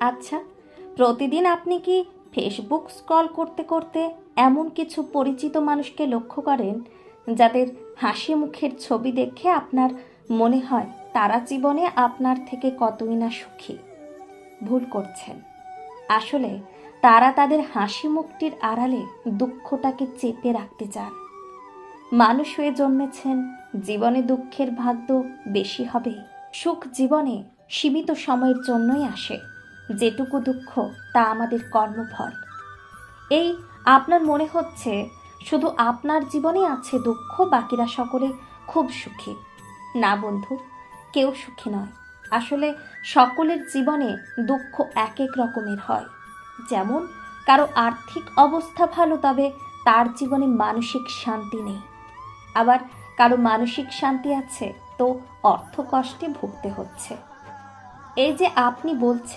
আচ্ছা, প্রতিদিন আপনি কি ফেসবুক স্ক্রল করতে করতে এমন কিছু পরিচিত মানুষকে লক্ষ্য করেন যাদের হাসি মুখের ছবি দেখে আপনার মনে হয় তারা জীবনে আপনার থেকে কতই না সুখী? ভুল করছেন। আসলে তারা তাদের হাসি মুখটির আড়ালে দুঃখটাকে চেপে রাখতে চান। মানুষ হয়ে জন্মেছেন, জীবনে দুঃখের ভাগ্য বেশি হবে। সুখ জীবনে সীমিত সময়ের জন্যই আসে। যেটুকু দুঃখ তা আমাদের কর্মফল। এই আপনার মনে হচ্ছে শুধু আপনার জীবনে আছে দুঃখ, বাকিরা সকলে খুব সুখী। না বন্ধু, কেউ সুখী নয়। আসলে সকলের জীবনে দুঃখ এক এক রকমের হয়। যেমন কারো আর্থিক অবস্থা ভালো, তবে তার জীবনে মানসিক শান্তি নেই। আবার কারো মানসিক শান্তি আছে, তো অর্থ কষ্টে ভুগতে হচ্ছে। এই যে আপনি বলছেন